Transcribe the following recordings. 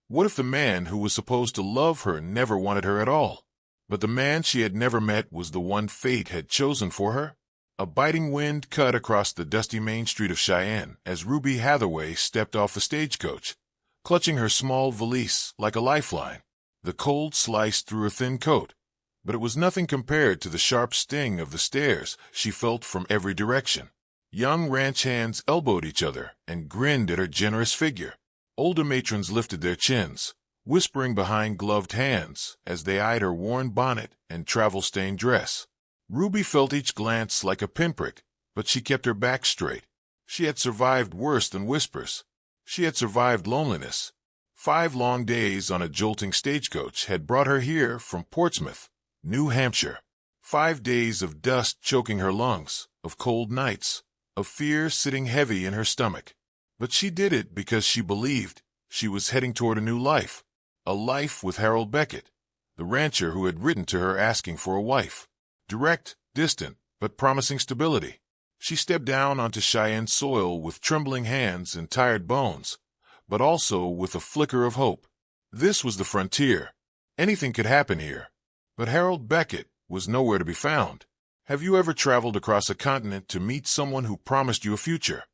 What if the man who was supposed to love her never wanted her at all? But the man she had never met was the one fate had chosen for her? A biting wind cut across the dusty main street of Cheyenne as Ruby Hatherway stepped off the stagecoach, clutching her small valise like a lifeline. The cold sliced through her thin coat, but it was nothing compared to the sharp sting of the stares she felt from every direction. Young ranch hands elbowed each other and grinned at her generous figure. Older matrons lifted their chins, whispering behind gloved hands as they eyed her worn bonnet and travel-stained dress. Ruby felt each glance like a pinprick, but she kept her back straight. She had survived worse than whispers. She had survived loneliness. 5 long days on a jolting stagecoach had brought her here from Portsmouth, New Hampshire. 5 days of dust choking her lungs, of cold nights, of fear sitting heavy in her stomach. But she did it because she believed she was heading toward a new life. A life with Harold Beckett, the rancher who had written to her asking for a wife. Direct, distant, but promising stability. She stepped down onto Cheyenne soil with trembling hands and tired bones, but also with a flicker of hope. This was the frontier. Anything could happen here. But Harold Beckett was nowhere to be found. Have you ever traveled across a continent to meet someone who promised you a future,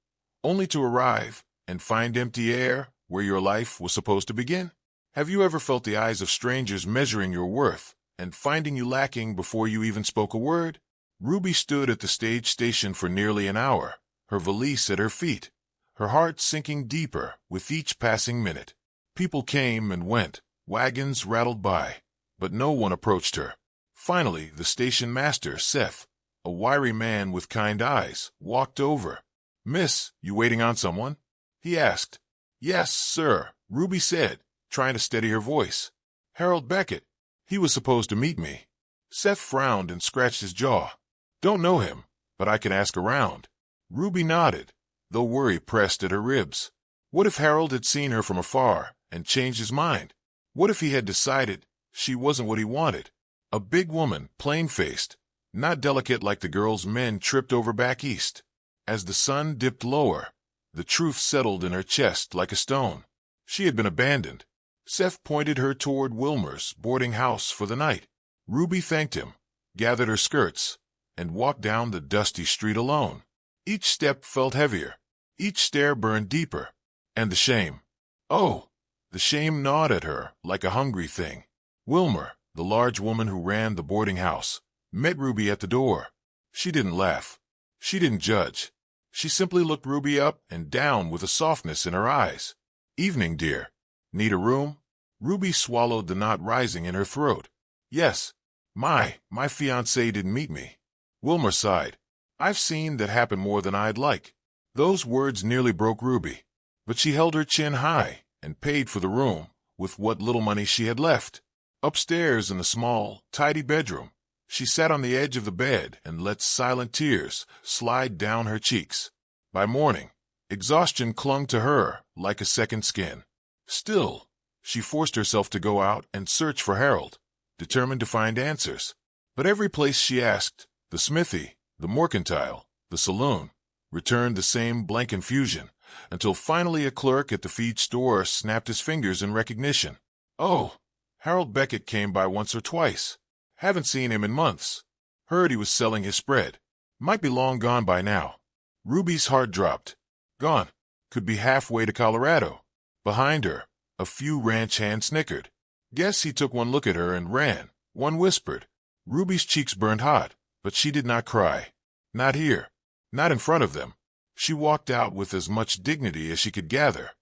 only to arrive and find empty air where your life was supposed to begin? Have you ever felt the eyes of strangers measuring your worth and finding you lacking before you even spoke a word? Ruby stood at the stage station for nearly an hour, her valise at her feet, her heart sinking deeper with each passing minute. People came and went, wagons rattled by, but no one approached her. Finally, the station master, Seth, a wiry man with kind eyes, walked over. "Miss, you waiting on someone?" he asked. "Yes, sir," Ruby said, trying to steady her voice. "Harold Beckett. He was supposed to meet me." Seth frowned and scratched his jaw. "Don't know him, but I can ask around." Ruby nodded, though worry pressed at her ribs. What if Harold had seen her from afar and changed his mind? What if he had decided she wasn't what he wanted? A big woman, plain-faced, not delicate like the girls men tripped over back east. As the sun dipped lower, the truth settled in her chest like a stone. She had been abandoned. Seth pointed her toward Wilmer's boarding house for the night. Ruby thanked him, gathered her skirts, and walked down the dusty street alone. Each step felt heavier. Each stare burned deeper. And the shame. Oh! The shame gnawed at her like a hungry thing. Wilmer, the large woman who ran the boarding house, met Ruby at the door. She didn't laugh. She didn't judge. She simply looked Ruby up and down with a softness in her eyes. "Evening, dear. Need a room?" Ruby swallowed the knot rising in her throat. "Yes. My fiancé didn't meet me." Wilmer sighed. "I've seen that happen more than I'd like." Those words nearly broke Ruby, but she held her chin high and paid for the room with what little money she had left. Upstairs in the small, tidy bedroom, she sat on the edge of the bed and let silent tears slide down her cheeks. By morning, exhaustion clung to her like a second skin. Still, she forced herself to go out and search for Harold, determined to find answers. But every place she asked, the smithy, the mercantile, the saloon, returned the same blank confusion, until finally a clerk at the feed store snapped his fingers in recognition. "Oh, Harold Beckett came by once or twice. Haven't seen him in months. Heard he was selling his spread. Might be long gone by now." Ruby's heart dropped. Gone. Could be halfway to Colorado. Behind her, a few ranch hands snickered. Guess he took one look at her and ran. One whispered. Ruby's cheeks burned hot, but she did not cry. Not here. Not in front of them. She walked out with as much dignity as she could gather,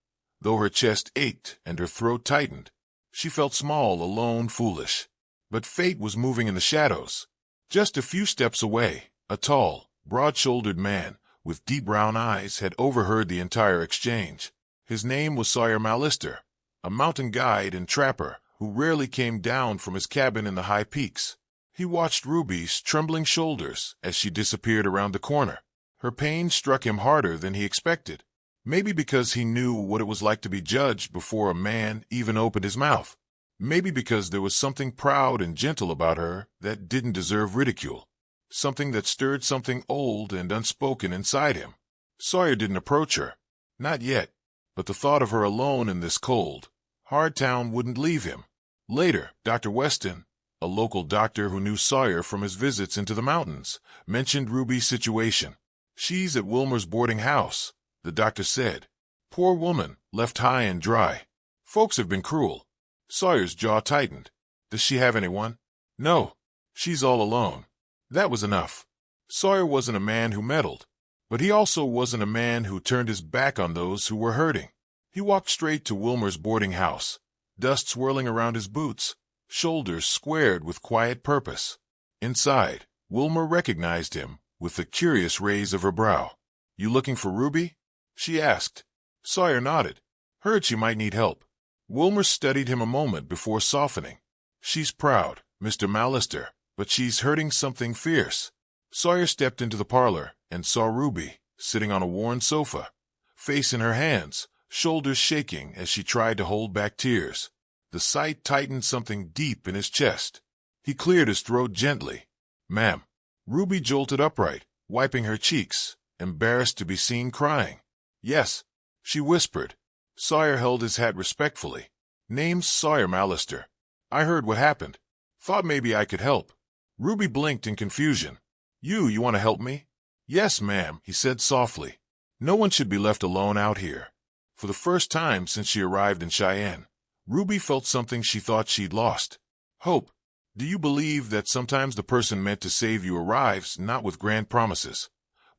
though her chest ached and her throat tightened. She felt small, alone, foolish. But fate was moving in the shadows. Just a few steps away, a tall, broad-shouldered man with deep brown eyes had overheard the entire exchange. His name was Sawyer Mallister, a mountain guide and trapper who rarely came down from his cabin in the high peaks. He watched Ruby's trembling shoulders as she disappeared around the corner. Her pain struck him harder than he expected, maybe because he knew what it was like to be judged before a man even opened his mouth. Maybe because there was something proud and gentle about her that didn't deserve ridicule, something that stirred something old and unspoken inside him. Sawyer didn't approach her. Not yet, but the thought of her alone in this cold, Hardtown wouldn't leave him. Later, Dr. Weston, a local doctor who knew Sawyer from his visits into the mountains, mentioned Ruby's situation. "She's at Wilmer's boarding house," the doctor said. "Poor woman, left high and dry. Folks have been cruel." Sawyer's jaw tightened. "Does she have anyone?" "No. She's all alone." That was enough. Sawyer wasn't a man who meddled, but he also wasn't a man who turned his back on those who were hurting. He walked straight to Wilmer's boarding house, dust swirling around his boots, shoulders squared with quiet purpose. Inside, Wilmer recognized him with a curious raise of her brow. "You looking for Ruby?" she asked. Sawyer nodded. "Heard she might need help." Wilmer studied him a moment before softening. "She's proud, Mr. Mallister, but she's hurting something fierce." Sawyer stepped into the parlor and saw Ruby, sitting on a worn sofa, face in her hands, shoulders shaking as she tried to hold back tears. The sight tightened something deep in his chest. He cleared his throat gently. "Ma'am." Ruby jolted upright, wiping her cheeks, embarrassed to be seen crying. "Yes," she whispered. Sawyer held his hat respectfully. "Name's Sawyer Mallister. I heard what happened. Thought maybe I could help." Ruby blinked in confusion. You want to help me?" "Yes, ma'am," he said softly. "No one should be left alone out here." For the first time since she arrived in Cheyenne, Ruby felt something she thought she'd lost. Hope. Do you believe that sometimes the person meant to save you arrives not with grand promises,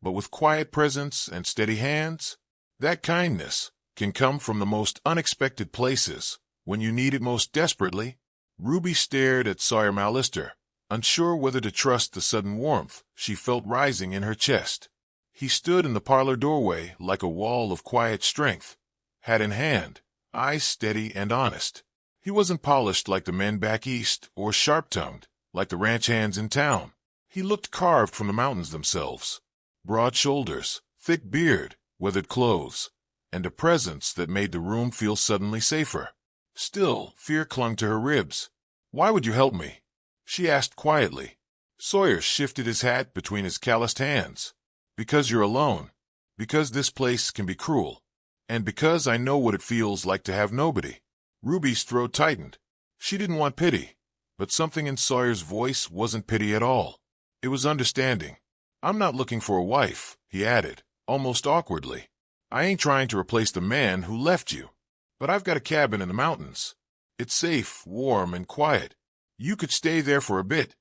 but with quiet presence and steady hands? That kindness can come from the most unexpected places when you need it most desperately. Ruby stared at Sawyer Mallister, unsure whether to trust the sudden warmth she felt rising in her chest. He stood in the parlor doorway like a wall of quiet strength, hat in hand, eyes steady and honest. He wasn't polished like the men back east or sharp-tongued like the ranch hands in town. He looked carved from the mountains themselves. Broad shoulders, thick beard, weathered clothes, and a presence that made the room feel suddenly safer. Still, fear clung to her ribs. "Why would you help me?" she asked quietly. Sawyer shifted his hat between his calloused hands. "Because you're alone. Because this place can be cruel. And because I know what it feels like to have nobody." Ruby's throat tightened. She didn't want pity, but something in Sawyer's voice wasn't pity at all. It was understanding. "I'm not looking for a wife," he added, almost awkwardly. "I ain't trying to replace the man who left you. But I've got a cabin in the mountains. It's safe, warm, and quiet. You could stay there for a bit,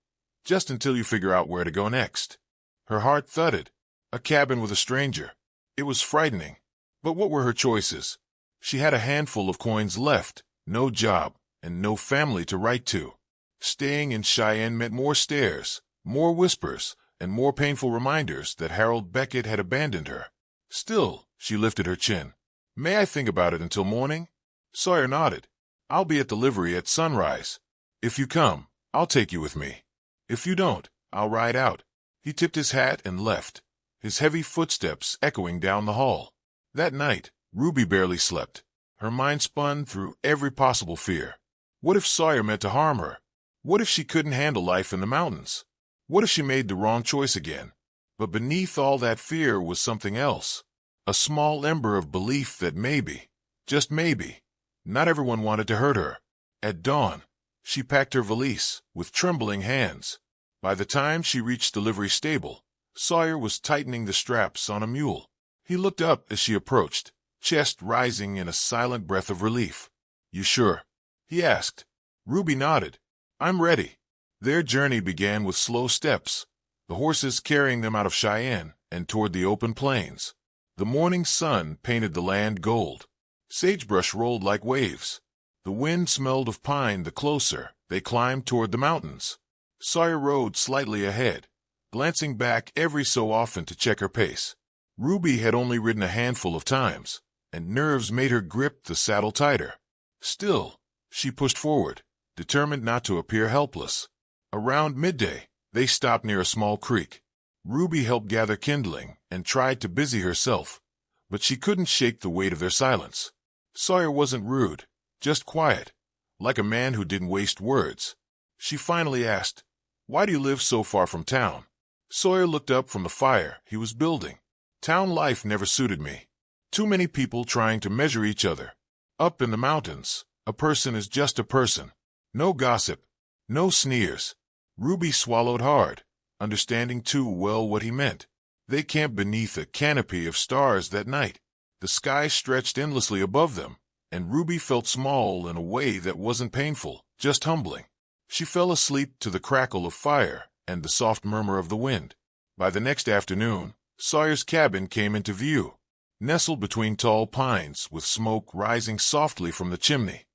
just until you figure out where to go next." Her heart thudded. A cabin with a stranger. It was frightening. But what were her choices? She had a handful of coins left, no job, and no family to write to. Staying in Cheyenne meant more stares, more whispers, and more painful reminders that Harold Beckett had abandoned her. Still, she lifted her chin. "May I think about it until morning?" Sawyer nodded. "I'll be at the livery at sunrise. If you come, I'll take you with me. If you don't, I'll ride out." He tipped his hat and left, his heavy footsteps echoing down the hall. That night, Ruby barely slept. Her mind spun through every possible fear. What if Sawyer meant to harm her? What if she couldn't handle life in the mountains? What if she made the wrong choice again? But beneath all that fear was something else. A small ember of belief that maybe, just maybe, not everyone wanted to hurt her. At dawn, she packed her valise with trembling hands. By the time she reached the livery stable, Sawyer was tightening the straps on a mule. He looked up as she approached, chest rising in a silent breath of relief. "You sure?" he asked. Ruby nodded. "I'm ready." Their journey began with slow steps, the horses carrying them out of Cheyenne and toward the open plains. The morning sun painted the land gold. Sagebrush rolled like waves. The wind smelled of pine the closer they climbed toward the mountains. Sawyer rode slightly ahead, glancing back every so often to check her pace. Ruby had only ridden a handful of times, and nerves made her grip the saddle tighter. Still, she pushed forward, determined not to appear helpless. Around midday, they stopped near a small creek. Ruby helped gather kindling and tried to busy herself, but she couldn't shake the weight of their silence. Sawyer wasn't rude, just quiet, like a man who didn't waste words. She finally asked, "Why do you live so far from town?" Sawyer looked up from the fire he was building. "Town life never suited me. Too many people trying to measure each other. Up in the mountains, A person is just a person. No gossip. No sneers. Ruby swallowed hard, understanding too well what he meant. They camped beneath a canopy of stars that night. The sky stretched endlessly above them, and Ruby felt small in a way that wasn't painful, just humbling. She fell asleep to the crackle of fire and the soft murmur of the wind. By the next afternoon, Sawyer's cabin came into view, nestled between tall pines with smoke rising softly from the chimney.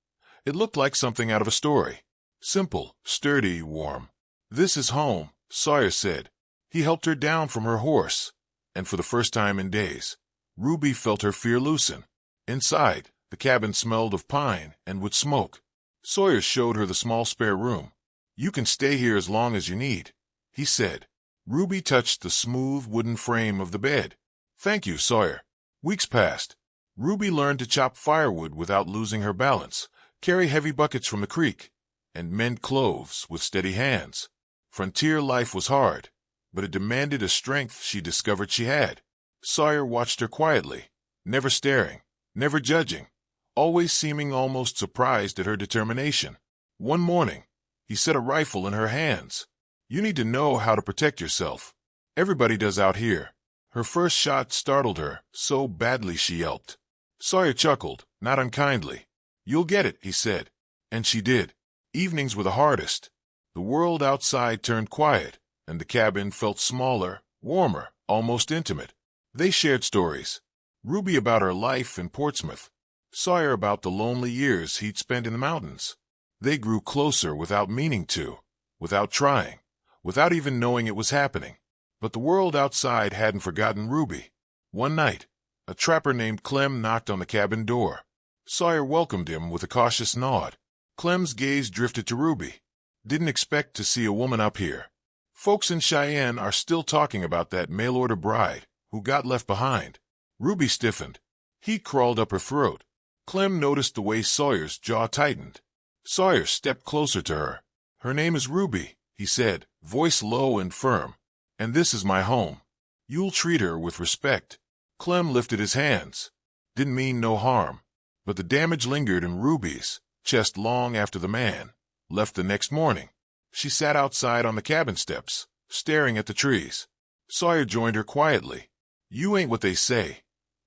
It looked like something out of a story. Simple, sturdy, warm. "This is home," Sawyer said. He helped her down from her horse, and for the first time in days, Ruby felt her fear loosen. Inside, the cabin smelled of pine and wood smoke. Sawyer showed her the small spare room. "You can stay here as long as you need," he said. Ruby touched the smooth wooden frame of the bed. "Thank you, Sawyer." Weeks passed. Ruby learned to chop firewood without losing her balance, carry heavy buckets from the creek, and mend clothes with steady hands. Frontier life was hard, but it demanded a strength she discovered she had. Sawyer watched her quietly, never staring, never judging, always seeming almost surprised at her determination. One morning, he set a rifle in her hands. "You need to know how to protect yourself. Everybody does out here." Her first shot startled her so badly she yelped. Sawyer chuckled, not unkindly. "You'll get it," he said. And she did. Evenings were the hardest. The world outside turned quiet, and the cabin felt smaller, warmer, almost intimate. They shared stories. Ruby about her life in Portsmouth, Sawyer about the lonely years he'd spent in the mountains. They grew closer without meaning to, without trying, without even knowing it was happening. But the world outside hadn't forgotten Ruby. One night, a trapper named Clem knocked on the cabin door. Sawyer welcomed him with a cautious nod. Clem's gaze drifted to Ruby. "Didn't expect to see a woman up here. Folks in Cheyenne are still talking about that mail-order bride who got left behind." Ruby stiffened. Heat crawled up her throat. Clem noticed the way Sawyer's jaw tightened. Sawyer stepped closer to her. "Her name is Ruby," he said, voice low and firm. "And this is my home. You'll treat her with respect." Clem lifted his hands. Didn't mean no harm, but the damage lingered in Ruby's chest long after the man left the next morning. She sat outside on the cabin steps, staring at the trees. Sawyer joined her quietly. "You ain't what they say,"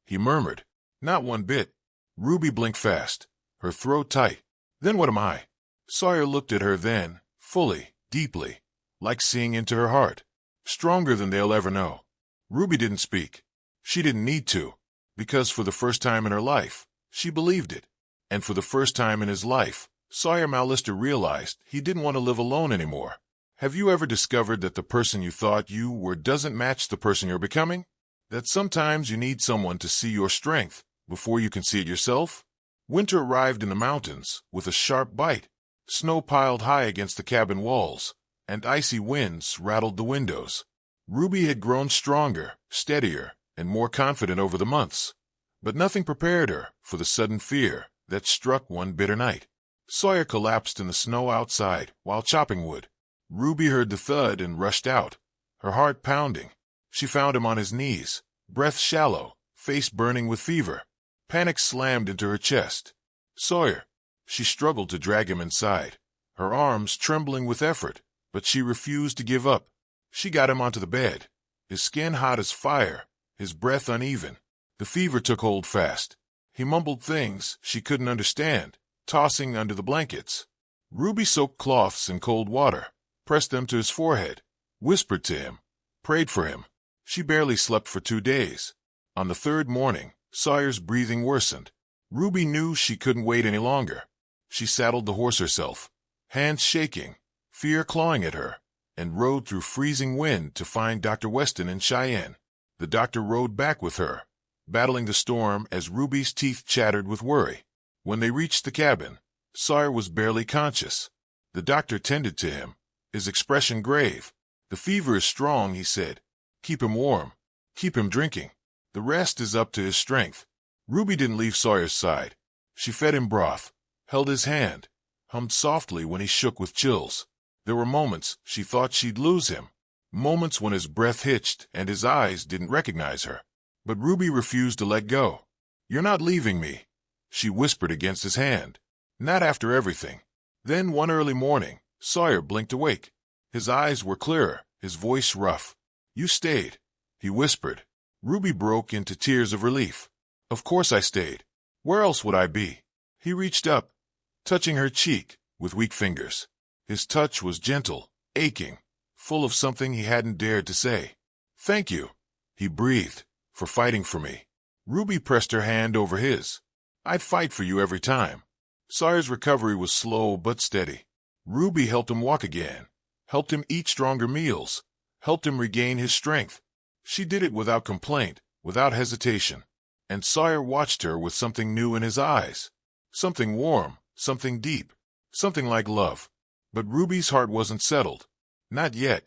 he murmured. "Not one bit." Ruby blinked fast, her throat tight. "Then what am I?" Sawyer looked at her then, fully, deeply, like seeing into her heart. "Stronger than they'll ever know." Ruby didn't speak. She didn't need to, because for the first time in her life, she believed it. And for the first time in his life, Sawyer Mallister realized he didn't want to live alone anymore. Have you ever discovered that the person you thought you were doesn't match the person you're becoming? That sometimes you need someone to see your strength before you can see it yourself? Winter arrived in the mountains with a sharp bite. Snow piled high against the cabin walls, and icy winds rattled the windows. Ruby had grown stronger, steadier, and more confident over the months, but nothing prepared her for the sudden fear that struck one bitter night. Sawyer collapsed in the snow outside while chopping wood. Ruby heard the thud and rushed out, her heart pounding. She found him on his knees, breath shallow, face burning with fever. Panic slammed into her chest. "Sawyer!" She struggled to drag him inside, her arms trembling with effort, but she refused to give up. She got him onto the bed, his skin hot as fire, his breath uneven. The fever took hold fast. He mumbled things she couldn't understand, tossing under the blankets. Ruby soaked cloths in cold water, pressed them to his forehead, whispered to him, prayed for him. She barely slept for 2 days. On the third morning, Sawyer's breathing worsened. Ruby knew she couldn't wait any longer. She saddled the horse herself, hands shaking, fear clawing at her, and rode through freezing wind to find Dr. Weston in Cheyenne. The doctor rode back with her, battling the storm as Ruby's teeth chattered with worry. When they reached the cabin, Sawyer was barely conscious. The doctor tended to him, his expression grave. "The fever is strong," he said. "Keep him warm. Keep him drinking. The rest is up to his strength." Ruby didn't leave Sawyer's side. She fed him broth, held his hand, hummed softly when he shook with chills. There were moments she thought she'd lose him, moments when his breath hitched and his eyes didn't recognize her. But Ruby refused to let go. "You're not leaving me," she whispered against his hand. Not after everything. Then one early morning, Sawyer blinked awake. His eyes were clearer, his voice rough. "You stayed," he whispered. Ruby broke into tears of relief. "Of course I stayed. Where else would I be?" He reached up, touching her cheek with weak fingers. His touch was gentle, aching, full of something he hadn't dared to say. "Thank you," he breathed, "for fighting for me." Ruby pressed her hand over his. "I'd fight for you every time." Sawyer's recovery was slow but steady. Ruby helped him walk again, helped him eat stronger meals, helped him regain his strength. She did it without complaint, without hesitation. And Sawyer watched her with something new in his eyes. Something warm, something deep, something like love. But Ruby's heart wasn't settled. Not yet.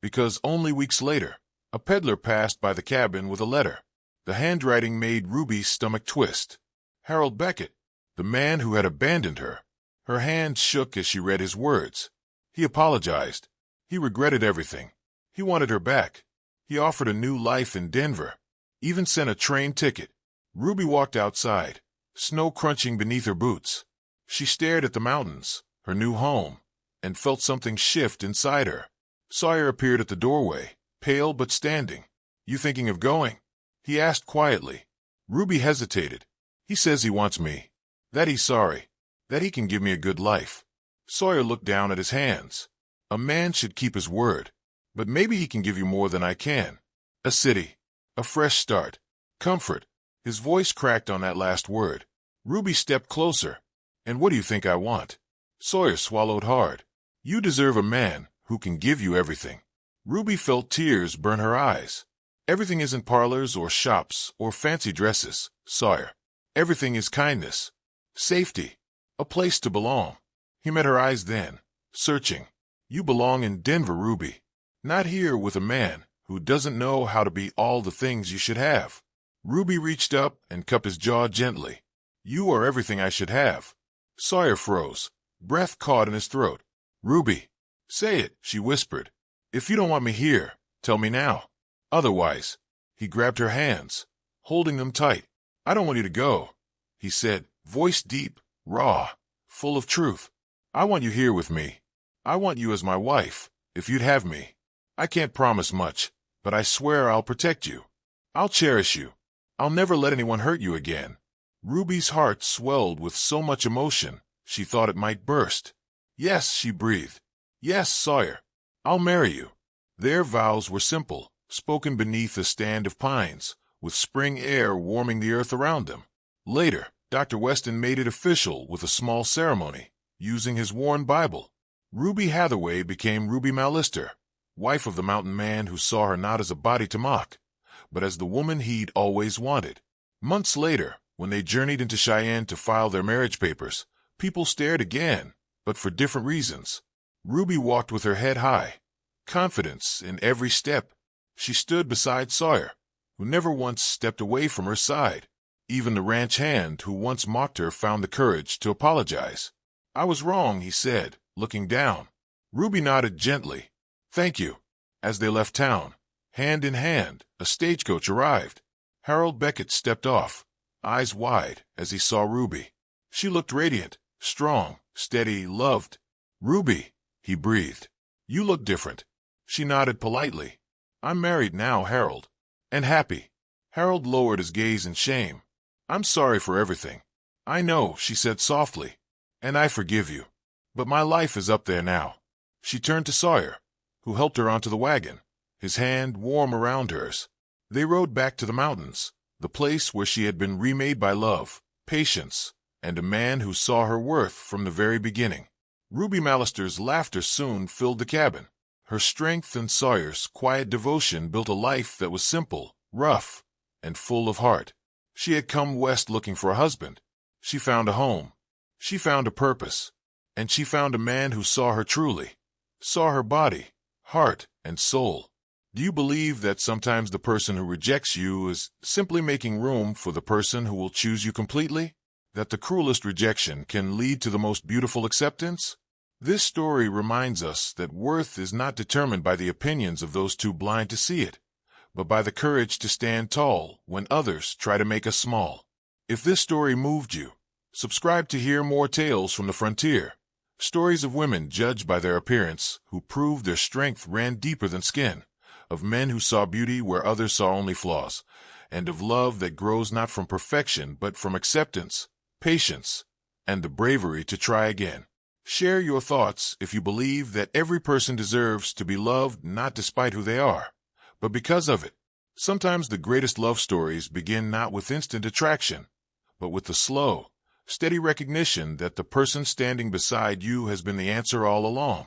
Because only weeks later, a peddler passed by the cabin with a letter. The handwriting made Ruby's stomach twist. Harold Beckett, the man who had abandoned her. Her hand shook as she read his words. He apologized. He regretted everything. He wanted her back. He offered a new life in Denver. Even sent a train ticket. Ruby walked outside, snow crunching beneath her boots. She stared at the mountains, her new home, and felt something shift inside her. Sawyer appeared at the doorway, pale but standing. "You thinking of going?" he asked quietly. Ruby hesitated. "He says he wants me. That he's sorry. That he can give me a good life." Sawyer looked down at his hands. "A man should keep his word. But maybe he can give you more than I can. A city. A fresh start. Comfort." His voice cracked on that last word. Ruby stepped closer. "And what do you think I want?" Sawyer swallowed hard. "You deserve a man who can give you everything." Ruby felt tears burn her eyes. "Everything isn't parlors or shops or fancy dresses, Sawyer. Everything is kindness. Safety. A place to belong." He met her eyes then, searching. "You belong in Denver, Ruby. Not here with a man who doesn't know how to be all the things you should have." Ruby reached up and cupped his jaw gently. "You are everything I should have." Sawyer froze, breath caught in his throat. "Ruby." "Say it," she whispered. "If you don't want me here, tell me now. Otherwise." He grabbed her hands, holding them tight. "I don't want you to go," he said, voice deep, raw, full of truth. "I want you here with me. I want you as my wife, if you'd have me. I can't promise much, but I swear I'll protect you. I'll cherish you. I'll never let anyone hurt you again." Ruby's heart swelled with so much emotion, she thought it might burst. "Yes," she breathed. "Yes, Sawyer. I'll marry you." Their vows were simple, spoken beneath a stand of pines, with spring air warming the earth around them. Later, Dr. Weston made it official with a small ceremony, using his worn Bible. Ruby Hatherway became Ruby Mallister, wife of the mountain man who saw her not as a body to mock, but as the woman he'd always wanted. Months later, when they journeyed into Cheyenne to file their marriage papers, people stared again, but for different reasons. Ruby walked with her head high, confidence in every step. She stood beside Sawyer, who never once stepped away from her side. Even the ranch hand who once mocked her found the courage to apologize. "I was wrong," he said, looking down. Ruby nodded gently. "Thank you." As they left town, hand in hand, a stagecoach arrived. Harold Beckett stepped off, eyes wide as he saw Ruby. She looked radiant, strong, steady, loved. "Ruby," he breathed. "You look different." She nodded politely. "I'm married now, Harold. And happy." Harold lowered his gaze in shame. "I'm sorry for everything." "I know," she said softly. "And I forgive you. But my life is up there now." She turned to Sawyer, who helped her onto the wagon, his hand warm around hers. They rode back to the mountains, the place where she had been remade by love, patience, and a man who saw her worth from the very beginning. Ruby Mallister's laughter soon filled the cabin. Her strength and Sawyer's quiet devotion built a life that was simple, rough, and full of heart. She had come west looking for a husband. She found a home. She found a purpose. And she found a man who saw her truly, saw her body, heart, and soul. Do you believe that sometimes the person who rejects you is simply making room for the person who will choose you completely? That the cruelest rejection can lead to the most beautiful acceptance? This story reminds us that worth is not determined by the opinions of those too blind to see it, but by the courage to stand tall when others try to make us small. If this story moved you, Subscribe to hear more tales from the frontier. Stories of women judged by their appearance, who proved their strength ran deeper than skin, of men who saw beauty where others saw only flaws, and of love that grows not from perfection but from acceptance, patience, and the bravery to try again. Share your thoughts if you believe that every person deserves to be loved not despite who they are, but because of it. Sometimes the greatest love stories begin not with instant attraction, but with the slow, steady recognition that the person standing beside you has been the answer all along.